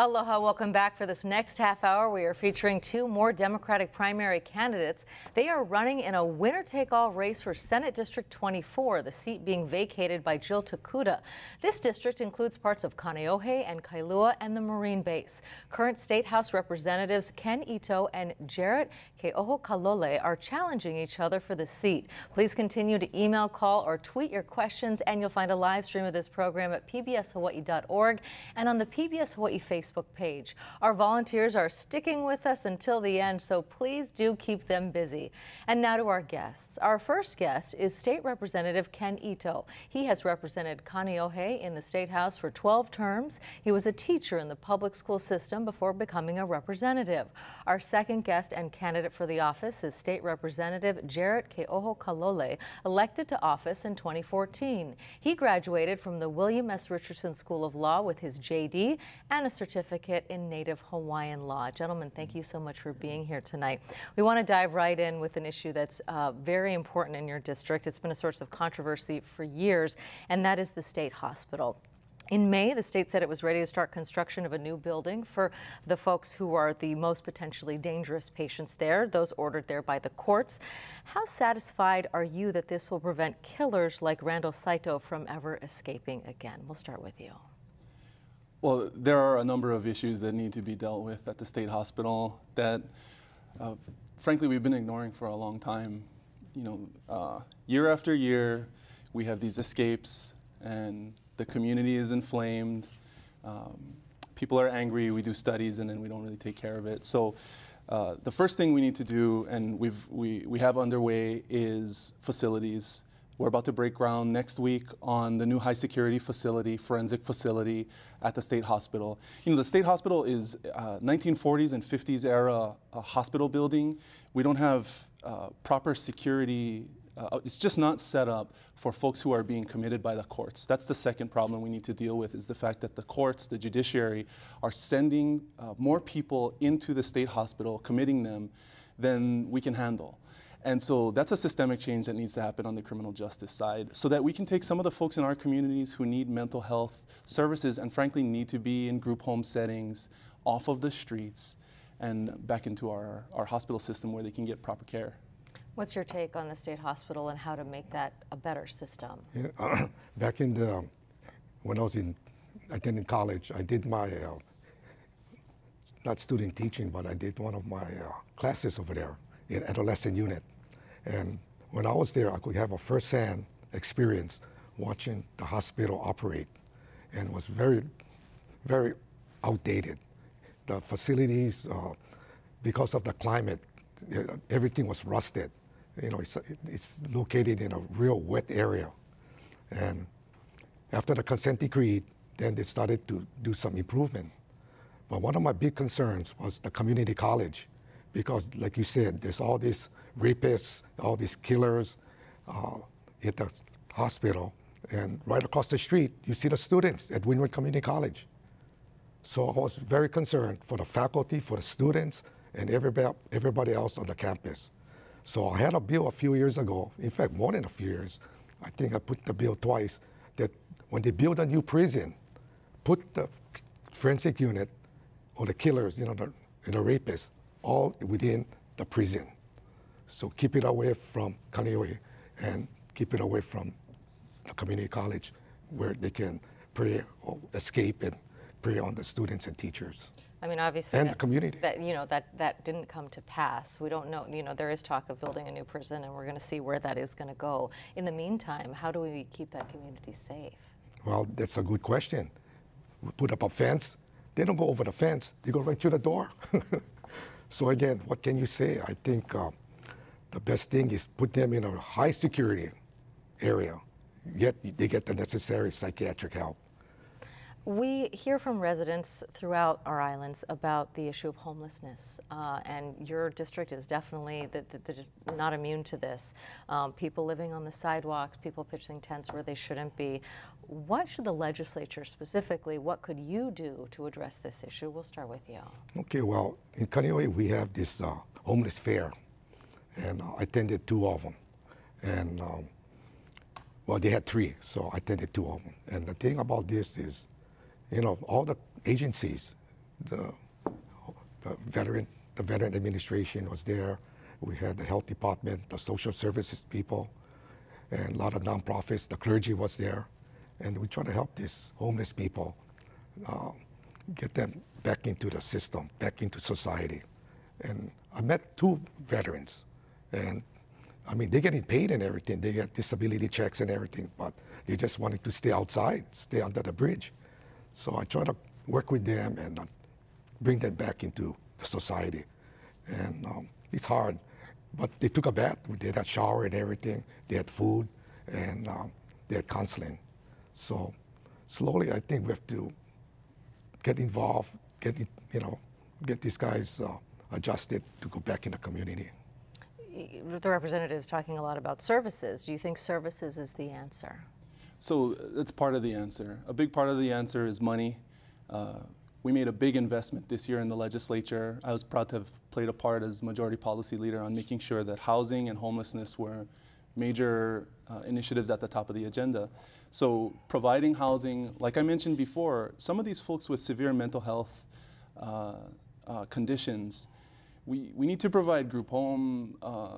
Aloha, welcome back. For this next half hour, we are featuring two more Democratic primary candidates. They are running in a winner-take-all race for Senate District 24, the seat being vacated by Jill Takuda. This district includes parts of Kaneohe and Kailua and the Marine Base. Current State House Representatives Ken Ito and Jarrett Keohokalole are challenging each other for the seat. Please continue to email, call, or tweet your questions, and you'll find a live stream of this program at pbshawaii.org and on the PBS Hawaii Facebook page. Our volunteers are sticking with us until the end, so please do keep them busy. And now to our guests. Our first guest is State Representative Ken Ito. He has represented Kaneohe in the State House for 12 terms. He was a teacher in the public school system before becoming a representative. Our second guest and candidate for the office is State Representative Jarrett Keohokalole, elected to office in 2014. He graduated from the William S. Richardson School of Law with his JD and a certificate in Native Hawaiian law. Gentlemen, thank you so much for being here tonight. We want to dive right in with an issue that's very important in your district. It's been a source of controversy for years, and that is the state hospital. In May, the state said it was ready to start construction of a new building for the folks who are the most potentially dangerous patients there, those ordered there by the courts. How satisfied are you that this will prevent killers like Randall Saito from ever escaping again? We'll start with you. Well, there are a number of issues that need to be dealt with at the state hospital that, frankly, we've been ignoring for a long time. You know, year after year, we have these escapes, and the community is inflamed. People are angry. We do studies, and then we don't really take care of it. So, the first thing we need to do, and we have underway, is facilities. We're about to break ground next week on the new high security facility, forensic facility at the state hospital. You know, the state hospital is 1940s and 50s era hospital building. We don't have proper security. It's just not set up for folks who are being committed by the courts. That's the second problem we need to deal with, is the fact that the courts, the judiciary, are sending more people into the state hospital, committing them, than we can handle. And so that's a systemic change that needs to happen on the criminal justice side, so that we can take some of the folks in our communities who need mental health services and frankly need to be in group home settings, off of the streets, and back into our hospital system where they can get proper care. What's your take on the state hospital and how to make that a better system? Yeah, back in the, when I was attending college, I did my, not student teaching, but I did one of my classes over there in adolescent unit. And when I was there, I could have a first-hand experience watching the hospital operate, and it was very, very outdated. The facilities, because of the climate, everything was rusted. You know, it's located in a real wet area. And after the consent decree, then they started to do some improvement. But one of my big concerns was the community college, because like you said, there's all these rapists, all these killers at the hospital. And right across the street, you see the students at Windward Community College. So I was very concerned for the faculty, for the students, and everybody else on the campus. So I had a bill a few years ago, in fact, more than a few years. I think I put the bill twice, that when they build a new prison, put the forensic unit or the killers, you know, the rapists, all within the prison. So keep it away from Kaneohe and keep it away from the community college, where they can prey or escape and prey on the students and teachers. I mean, obviously, and the community. That, you know, that didn't come to pass. We don't know, you know, there is talk of building a new prison, and we're going to see where that is going to go. In the meantime, how do we keep that community safe? Well, that's a good question. We put up a fence. They don't go over the fence. They go right to the door. So again, what can you say? I think the best thing is put them in a high security area, yet they get the necessary psychiatric help. We hear from residents throughout our islands about the issue of homelessness, and your district is definitely just not immune to this. People living on the sidewalks, people pitching tents where they shouldn't be. What should the legislature specifically, what could you do to address this issue? We'll start with you. Okay, well, in Kaneohe, we have this homeless fair, and I attended 2 of them. And, well, they had 3, so I attended 2 of them. And the thing about this is, you know, all the agencies, the veteran administration was there. We had the health department, the social services people, and a lot of nonprofits. The clergy was there, and we try to help these homeless people, get them back into the system, back into society. And I met 2 veterans, and I mean, they're getting paid and everything. They get disability checks and everything, but they just wanted to stay outside, stay under the bridge. So I try to work with them and bring them back into the society. And it's hard, but they took a bath. They had a shower and everything. They had food, and they had counseling. So slowly, I think we have to get involved, get these guys adjusted to go back in the community. The representative is talking a lot about services. Do you think services is the answer? So that's part of the answer. A big part of the answer is money. We made a big investment this year in the legislature. I was proud to have played a part as majority policy leader on making sure that housing and homelessness were major initiatives at the top of the agenda. So providing housing, like I mentioned before, some of these folks with severe mental health conditions, we need to provide group home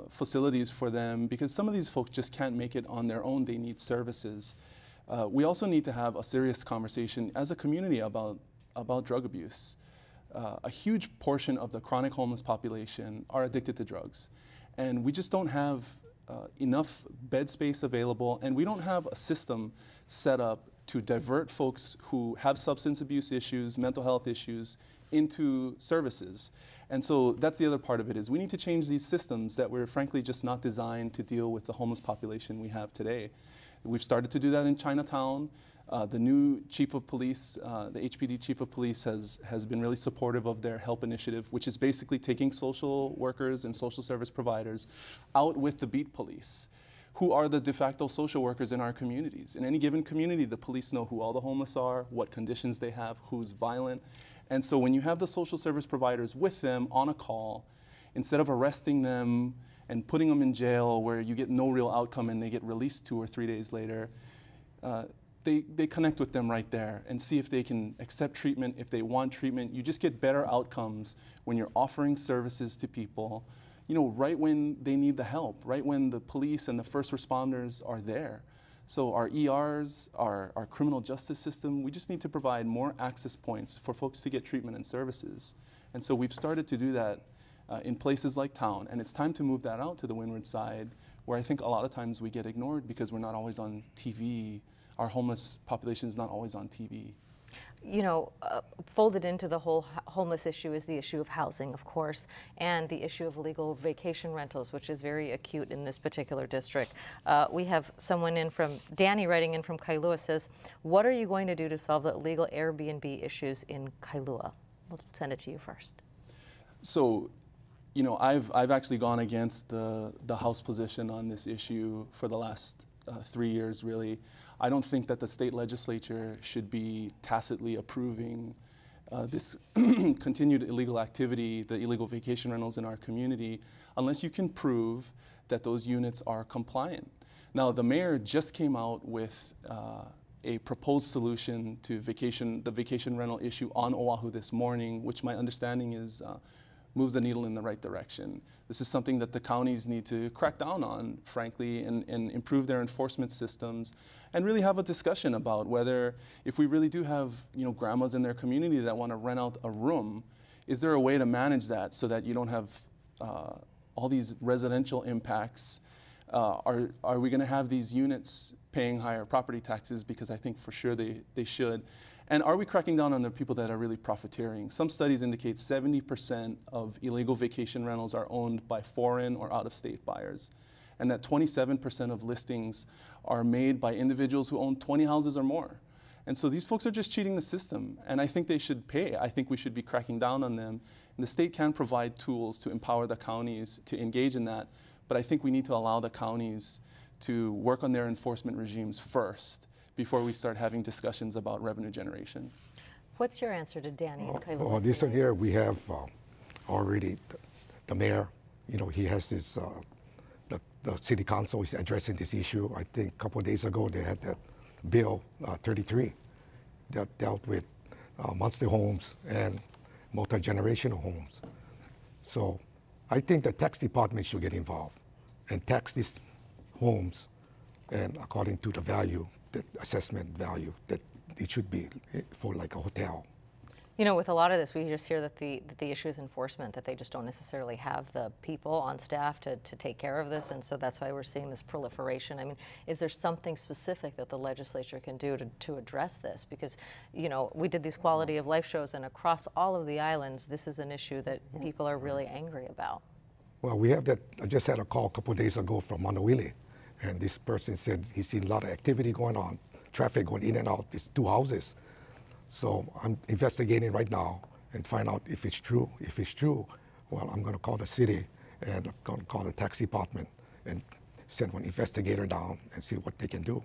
facilities for them, because some of these folks just can't make it on their own. They need services. We also need to have a serious conversation as a community about drug abuse. A huge portion of the chronic homeless population are addicted to drugs, and we just don't have enough bed space available, and we don't have a system set up to divert folks who have substance abuse issues, mental health issues, into services. And so that's the other part of it, is we need to change these systems that were frankly just not designed to deal with the homeless population we have today. We've started to do that in Chinatown. The new chief of police, the HPD chief of police has been really supportive of their HELP initiative, which is basically taking social workers and social service providers out with the beat police, who are the de facto social workers in our communities. In any given community, the police know who all the homeless are, what conditions they have, who's violent. And so when you have the social service providers with them on a call, instead of arresting them and putting them in jail where you get no real outcome and they get released 2 or 3 days later, they connect with them right there and see if they can accept treatment, if they want treatment. You just get better outcomes when you're offering services to people, right when they need the help, right when the police and the first responders are there. So our ERs, our criminal justice system, we just need to provide more access points for folks to get treatment and services. And so we've started to do that in places like town, and it's time to move that out to the windward side, where I think a lot of times we get ignored because we're not always on TV. Our homeless population is not always on TV. Folded into the whole homeless issue is the issue of housing, of course, and the issue of illegal vacation rentals, which is very acute in this particular district. We have someone Danny writing in from Kailua says, what are you going to do to solve the illegal Airbnb issues in Kailua? We'll send it to you first. So, I've actually gone against the House position on this issue for the last 3 years, really. I don't think that the state legislature should be tacitly approving this continued illegal activity, the illegal vacation rentals in our community, unless you can prove that those units are compliant. Now, the mayor just came out with a proposed solution to the vacation rental issue on Oahu this morning, which my understanding is moves the needle in the right direction. This is something that the counties need to crack down on, frankly, and improve their enforcement systems, and really have a discussion about whether, if we really do have grandmas in their community that want to rent out a room, is there a way to manage that so that you don't have all these residential impacts? Are we going to have these units paying higher property taxes? Because I think for sure they should. And are we cracking down on the people that are really profiteering? Some studies indicate 70% of illegal vacation rentals are owned by foreign or out-of-state buyers, and that 27% of listings are made by individuals who own 20 houses or more. And so these folks are just cheating the system, and I think they should pay. I think we should be cracking down on them. And the state can provide tools to empower the counties to engage in that, but I think we need to allow the counties to work on their enforcement regimes first before we start having discussions about revenue generation. What's your answer to Danny in Kailua? Well, this year we have already the mayor, he has this, the city council is addressing this issue. I think a couple of days ago they had that bill 33 that dealt with monster homes, and multi-generational homes. So I think the tax department should get involved and tax these homes, and according to the value, the assessment value, that it should be for like a hotel. You know, with a lot of this, we just hear that the issue is enforcement, that they just don't necessarily have the people on staff to take care of this, and so that's why we're seeing this proliferation. I mean, is there something specific that the legislature can do to address this? Because, you know, we did these quality of life shows, and across all of the islands, this is an issue that people are really angry about. Well, we have that. I just had a call a couple of days ago from Manawili, and this person said he's seen a lot of activity going on, traffic going in and out these two houses. So I'm investigating right now and find out if it's true. If it's true, well, I'm going to call the city and I'm going to call the tax department and send one investigator down and see what they can do.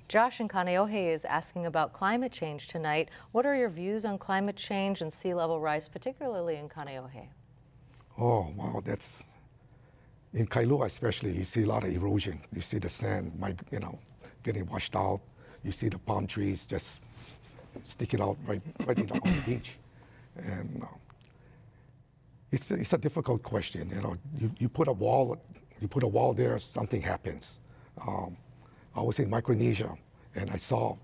Josh in Kaneohe is asking about climate change tonight. What are your views on climate change and sea level rise, particularly in Kaneohe? Oh, wow, that's, in Kailua especially, you see a lot of erosion. You see the sand, getting washed out. You see the palm trees just sticking out right on the beach. And it's a difficult question. You know, you put a wall there, something happens. I was in Micronesia and I saw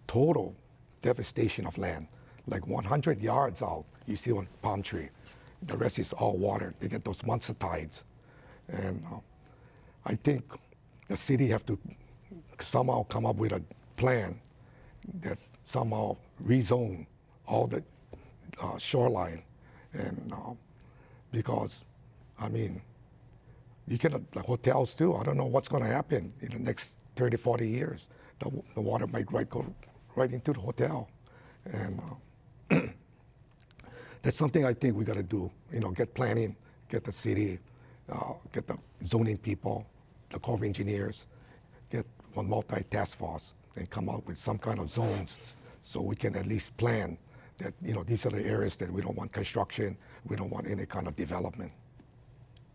total devastation of land. Like 100 yards out, you see one palm tree. The rest is all water. They get those monster tides. And I think the city have to somehow come up with a plan that somehow rezone all the shoreline. And because, I mean, you can, the hotels too, I don't know what's going to happen in the next 30, 40 years. The water might go right into the hotel. And that's something I think we got to do, you know, get planning, get the city, get the zoning people, the Corps of Engineers, get one multi-task force and come up with some kind of zones so we can at least plan that, you know, these are the areas that we don't want construction, we don't want any kind of development.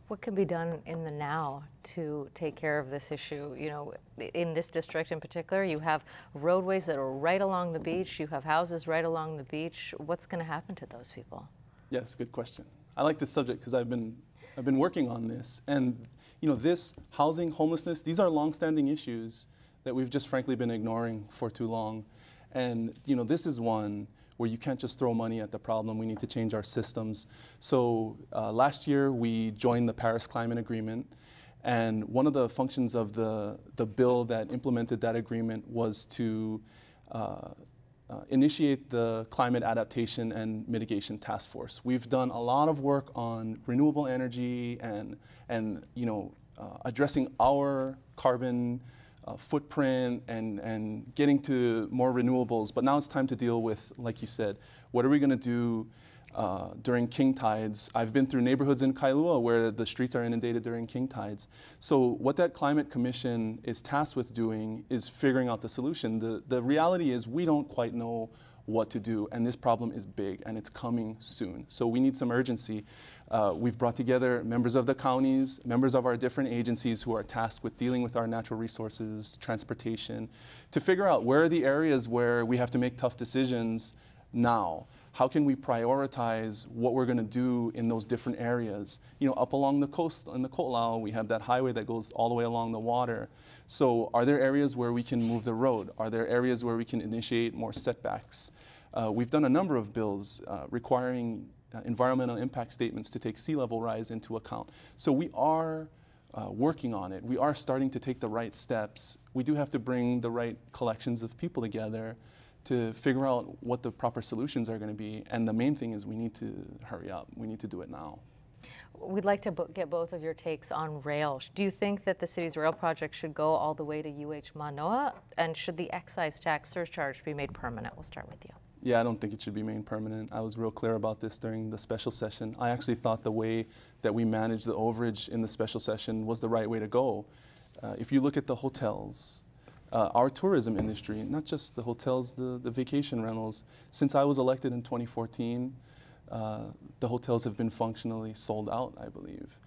What can be done in the now to take care of this issue? You know, in this district in particular, you have roadways that are right along the beach, you have houses right along the beach. What's going to happen to those people? Yeah, that's a good question. I like this subject because I've been working on this. And, you know, this housing, homelessness, these are longstanding issues that we've just frankly been ignoring for too long. And, you know, this is one where you can't just throw money at the problem. We need to change our systems. So last year, we joined the Paris Climate Agreement. And one of the functions of the bill that implemented that agreement was to initiate the Climate Adaptation and Mitigation Task Force. We've done a lot of work on renewable energy and you know, addressing our carbon footprint and getting to more renewables. But now it's time to deal with, like you said, what are we going to do during king tides? I've been through neighborhoods in Kailua where the streets are inundated during king tides. So what that climate commission is tasked with doing is figuring out the solution. The reality is we don't quite know what to do, and this problem is big and it's coming soon. So we need some urgency. We've brought together members of the counties, members of our different agencies who are tasked with dealing with our natural resources, transportation, to figure out where are the areas where we have to make tough decisions now. How can we prioritize what we're going to do in those different areas? You know, up along the coast in the Ko'olau, we have that highway that goes all the way along the water. So are there areas where we can move the road? Are there areas where we can initiate more setbacks? We've done a number of bills requiring environmental impact statements to take sea level rise into account. So we are working on it. We are starting to take the right steps. We do have to bring the right collections of people together to figure out what the proper solutions are going to be. And the main thing is we need to hurry up. We need to do it now. We'd like to get both of your takes on rail. Do you think that the city's rail project should go all the way to UH Manoa? And should the excise tax surcharge be made permanent? We'll start with you. Yeah, I don't think it should be made permanent. I was real clear about this during the special session. I actually thought the way that we managed the overage in the special session was the right way to go. If you look at the hotels, our tourism industry, not just the hotels, the vacation rentals, since I was elected in 2014, the hotels have been functionally sold out, I believe.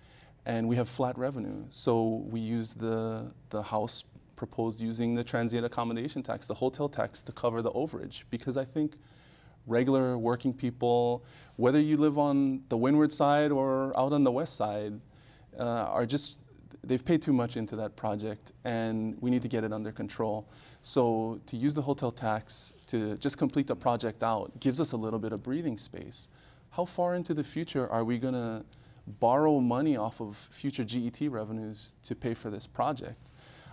And we have flat revenue. So we use the House proposed using the transient accommodation tax, the hotel tax, to cover the overage. Because I think regular working people, whether you live on the windward side or out on the west side, they've paid too much into that project, and we need to get it under control. So to use the hotel tax to just complete the project out gives us a little bit of breathing space. How far into the future are we going to borrow money off of future GET revenues to pay for this project?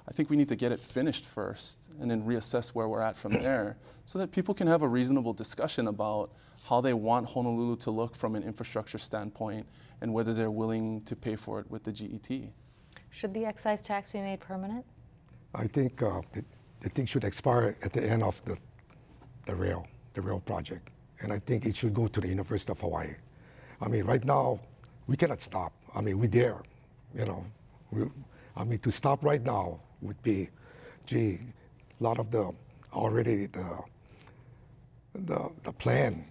I think we need to get it finished first and then reassess where we're at from there so that people can have a reasonable discussion about how they want Honolulu to look from an infrastructure standpoint and whether they're willing to pay for it with the GET. Should the excise tax be made permanent? I think the thing should expire at the end of the rail project. And I think it should go to the University of Hawaii. I mean, right now, we cannot stop. I mean, we're there, you know. To stop right now would be, gee, a lot of the plan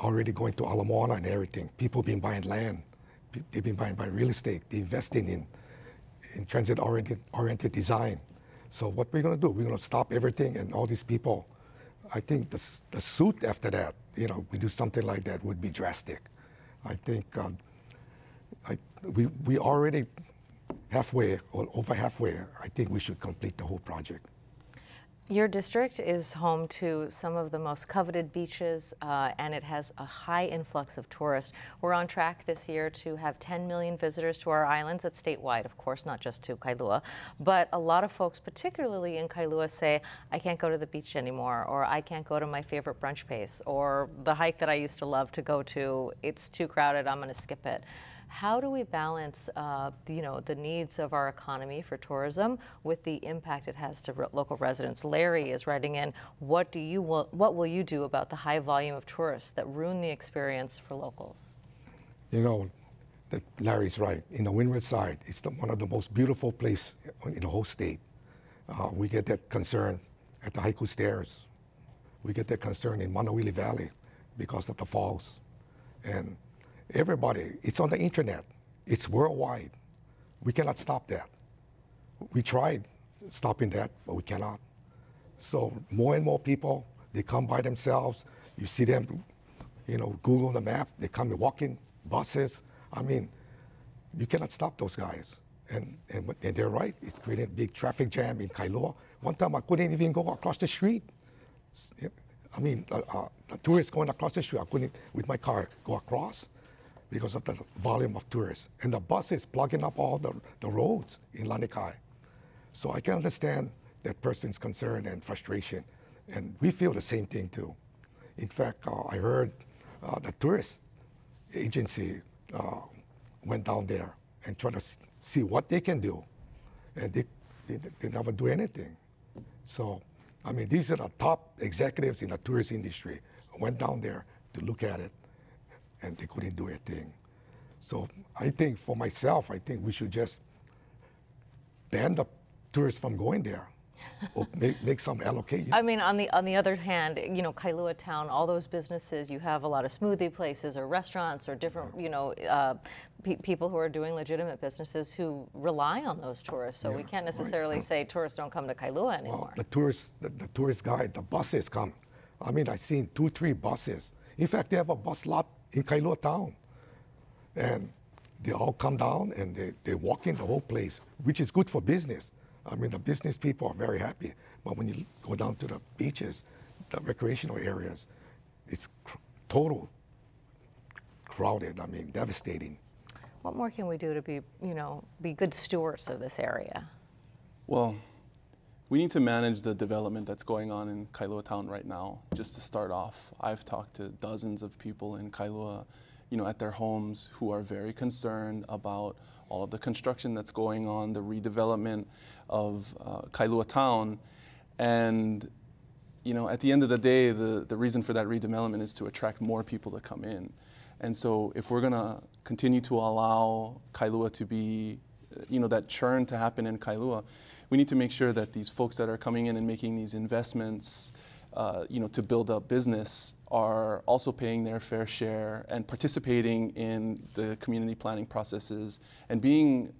already going to Ala Moana and everything. People been buying land. They've been buying real estate. They're investing in transit-oriented design. So what we're going to do, we're going to stop everything, and all these people, I think the suit after that, you know, we do something like that would be drastic. I think we already halfway or over halfway. I think we should complete the whole project. Your district is home to some of the most coveted beaches, and it has a high influx of tourists. We're on track this year to have 10 million visitors to our islands. That's statewide, of course, not just to Kailua. But a lot of folks, particularly in Kailua, say, I can't go to the beach anymore, or I can't go to my favorite brunch place, or the hike that I used to love to go to, it's too crowded, I'm going to skip it. How do we balance, the needs of our economy for tourism with the impact it has to local residents? Larry is writing in, what will you do about the high volume of tourists that ruin the experience for locals? You know, Larry's right. In the windward side, it's one of the most beautiful places in the whole state. We get that concern at the Haiku Stairs. We get that concern in Manawili Valley because of the falls. And everybody, it's on the internet. It's worldwide. We cannot stop that. We tried stopping that, but we cannot. So more and more people, they come by themselves. You see them, you know, Google the map. They come and walk in buses. I mean, you cannot stop those guys. And they're right. It's creating a big traffic jam in Kailua. One time I couldn't even go across the street. I mean, the tourists going across the street, I couldn't, with my car, go across because of the volume of tourists. And the buses plugging up all the roads in Lanikai. So I can understand that person's concern and frustration. And we feel the same thing too. In fact, I heard the tourist agency went down there and tried to see what they can do. And they never do anything. So, I mean, these are the top executives in the tourist industry went down there to look at it, and they couldn't do a thing. So I think for myself, I think we should just ban the tourists from going there, or make some allocation. I mean, on the other hand, you know, Kailua town, all those businesses, you have a lot of smoothie places or restaurants or different, you know, people who are doing legitimate businesses who rely on those tourists. So we can't necessarily say tourists don't come to Kailua anymore. Well, the tourist guide, the buses come. I mean, I've seen 2, 3 buses. In fact, they have a bus lot in Kailua town. And they all come down and they walk in the whole place, which is good for business. I mean, the business people are very happy. But when you go down to the beaches, the recreational areas, it's total crowded. I mean, devastating. What more can we do to be good stewards of this area? Well, we need to manage the development that's going on in Kailua town right now. Just to start off, I've talked to dozens of people in Kailua, you know, at their homes who are very concerned about all of the construction that's going on, the redevelopment of Kailua town. And, you know, at the end of the day, the reason for that redevelopment is to attract more people to come in. And so if we're gonna continue to allow Kailua to be, you know, that churn to happen in Kailua, we need to make sure that these folks that are coming in and making these investments to build up business are also paying their fair share and participating in the community planning processes and being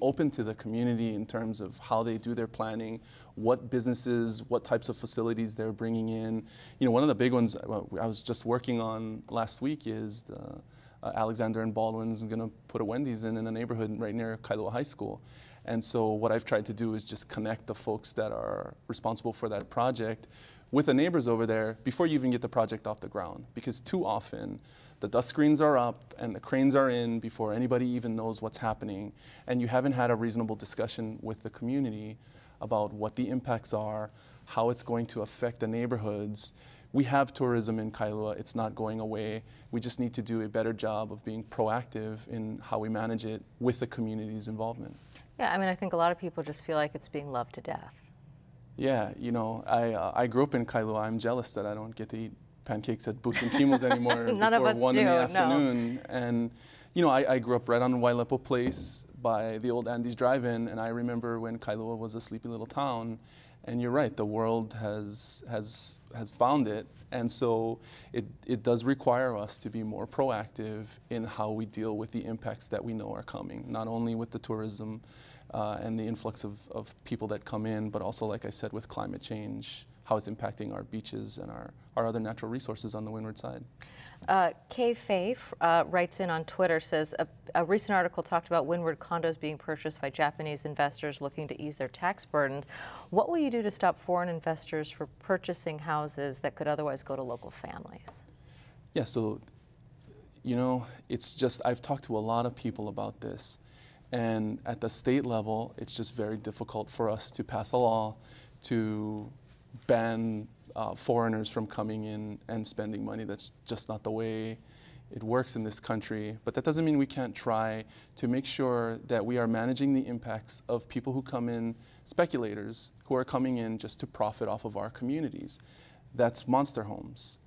open to the community in terms of how they do their planning, what businesses, what types of facilities they're bringing in. One of the big ones I was just working on last week is Alexander and Baldwin's going to put a Wendy's in a neighborhood right near Kailua High School. And so what I've tried to do is just connect the folks that are responsible for that project with the neighbors over there before you even get the project off the ground. Because too often, the dust screens are up and the cranes are in before anybody even knows what's happening, and you haven't had a reasonable discussion with the community about what the impacts are, how it's going to affect the neighborhoods. We have tourism in Kailua, it's not going away. We just need to do a better job of being proactive in how we manage it with the community's involvement. Yeah, I mean, I think a lot of people just feel like it's being loved to death. Yeah, I grew up in Kailua. I'm jealous that I don't get to eat pancakes at Boots and Kimmel's anymore None of before us 1 do, in the afternoon. no. And, I grew up right on Wailepo Place by the old Andy's Drive-In, and I remember when Kailua was a sleepy little town. And you're right, the world has found it. And so it does require us to be more proactive in how we deal with the impacts that we know are coming, not only with the tourism and the influx of people that come in, but also, like I said, with climate change, how it's impacting our beaches and our other natural resources on the windward side. Kay Faye writes in on Twitter, says, a recent article talked about windward condos being purchased by Japanese investors looking to ease their tax burdens. What will you do to stop foreign investors from purchasing houses that could otherwise go to local families? Yeah, so, it's just, I've talked to a lot of people about this. And at the state level, it's just very difficult for us to pass a law to ban foreigners from coming in and spending money. That's just not the way it works in this country. But that doesn't mean we can't try to make sure that we are managing the impacts of people who come in, speculators who are coming in just to profit off of our communities. That's monster homes.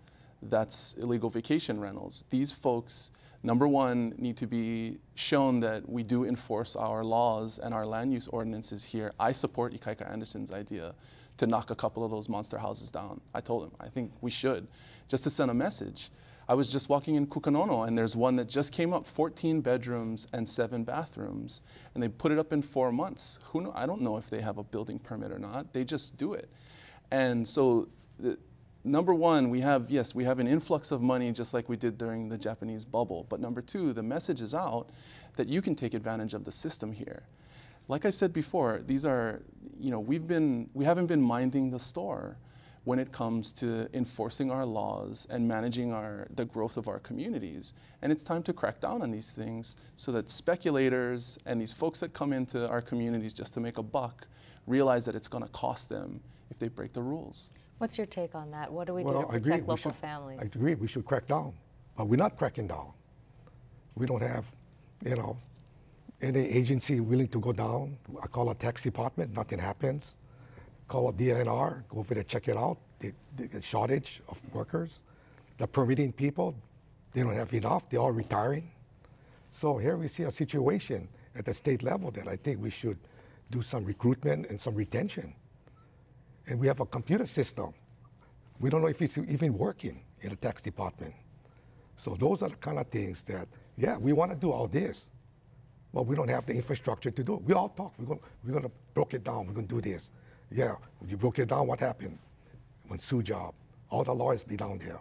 That's illegal vacation rentals. These folks, number one, need to be shown that we do enforce our laws and our land use ordinances here. I support Ikaika Anderson's idea to knock a couple of those monster houses down. I told him, I think we should, just to send a message. I was just walking in Kukanono, and there's one that just came up, 14 bedrooms and 7 bathrooms, and they put it up in 4 months. I don't know if they have a building permit or not. They just do it. And so, number one, we have an influx of money just like we did during the Japanese bubble. But number two, the message is out that you can take advantage of the system here. Like I said before, these are, we haven't been minding the store when it comes to enforcing our laws and managing the growth of our communities. And it's time to crack down on these things so that speculators and these folks that come into our communities just to make a buck realize that it's going to cost them if they break the rules. What's your take on that? What do we do to protect local families? I agree, we should crack down, but we're not cracking down. We don't have, any agency willing to go down. I call a tax department, nothing happens. Call a DNR, go over there, check it out. They get shortage of workers. The permitting people, they don't have enough, they're all retiring. So here we see a situation at the state level that I think we should do some recruitment and some retention. And we have a computer system. We don't know if it's even working in the tax department. So those are the kind of things that, yeah, we want to do all this, but we don't have the infrastructure to do it. We all talk, we're going to break it down, we're going to do this. Yeah, when you broke it down, what happened? When sue job, all the lawyers be down there.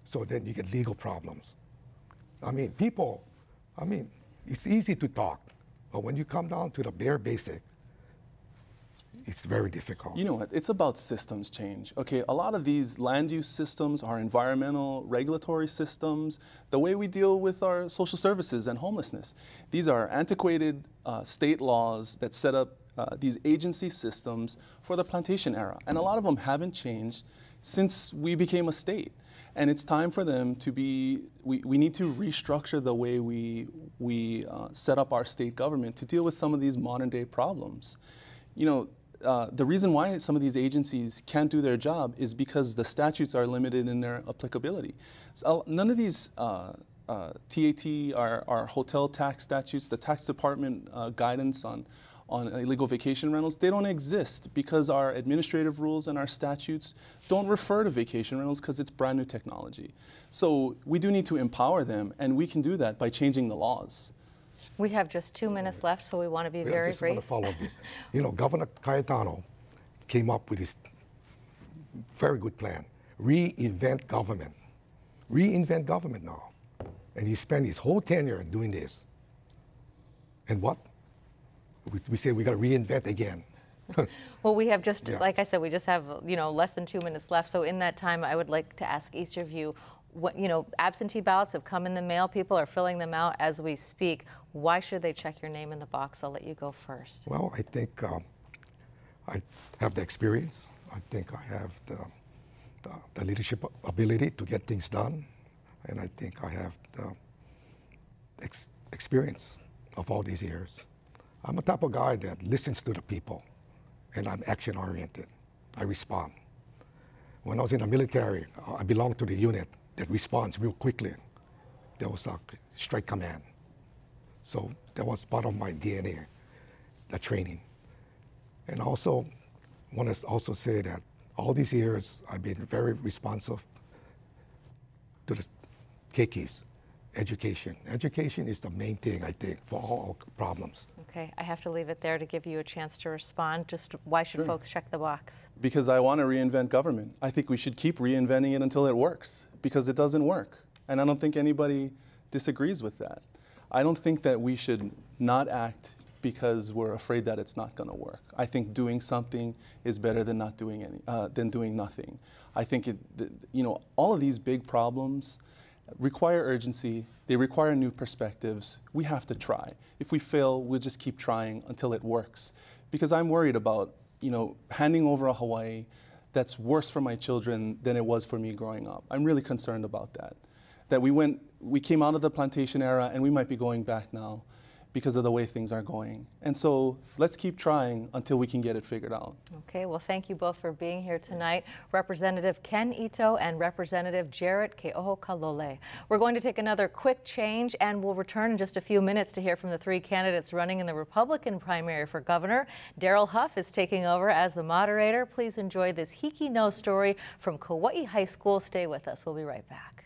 So then you get legal problems. It's easy to talk, but when you come down to the bare basic, it's very difficult. You know what? It's about systems change. Okay, a lot of these land use systems are environmental, regulatory systems, the way we deal with our social services and homelessness. These are antiquated state laws that set up these agency systems for the plantation era. And a lot of them haven't changed since we became a state. And it's time for them to be, we need to restructure the way we set up our state government to deal with some of these modern day problems. The reason why some of these agencies can't do their job is because the statutes are limited in their applicability. So none of these TAT, our hotel tax statutes, the tax department guidance on on illegal vacation rentals, they don't exist because our administrative rules and our statutes don't refer to vacation rentals because it's brand new technology. So we do need to empower them, and we can do that by changing the laws. We have just 2 minutes left, so we want to be very brief. I just want to follow this. You know, Governor Cayetano came up with this very good plan. Reinvent government. Reinvent government now. And he spent his whole tenure doing this. And what? We say we got to reinvent again. Well, we have just, like I said, we just have, less than 2 minutes left. So in that time, I would like to ask each of you, what, absentee ballots have come in the mail. People are filling them out as we speak. Why should they check your name in the box? I'll let you go first. Well, I think I have the experience. I think I have the leadership ability to get things done. And I think I have the experience of all these years. I'm the type of guy that listens to the people, and I'm action-oriented. I respond. When I was in the military, I belonged to the unit that responds real quickly. There was a strike command. So that was part of my DNA, the training. And also, I want to also say that all these years, I've been very responsive to the keikis. Education. Education is the main thing, I think, for all problems. Okay, I have to leave it there to give you a chance to respond. Just why should folks check the box? Because I want to reinvent government. I think we should keep reinventing it until it works, because it doesn't work. And I don't think anybody disagrees with that. I don't think that we should not act because we're afraid that it's not going to work. I think doing something is better than not doing than doing nothing. I think all of these big problems require urgency. They require new perspectives. We have to try. If we fail, we'll just keep trying until it works. Because I'm worried about, handing over a Hawaii that's worse for my children than it was for me growing up. I'm really concerned about that. That we came out of the plantation era and we might be going back now because of the way things are going. And so let's keep trying until we can get it figured out. Okay, well, thank you both for being here tonight. Representative Ken Ito and Representative Jarrett Keohokalole. We're going to take another quick change, and we'll return in just a few minutes to hear from the three candidates running in the Republican primary for governor. Daryl Huff is taking over as the moderator. Please enjoy this Hiki No story from Kauai High School. Stay with us. We'll be right back.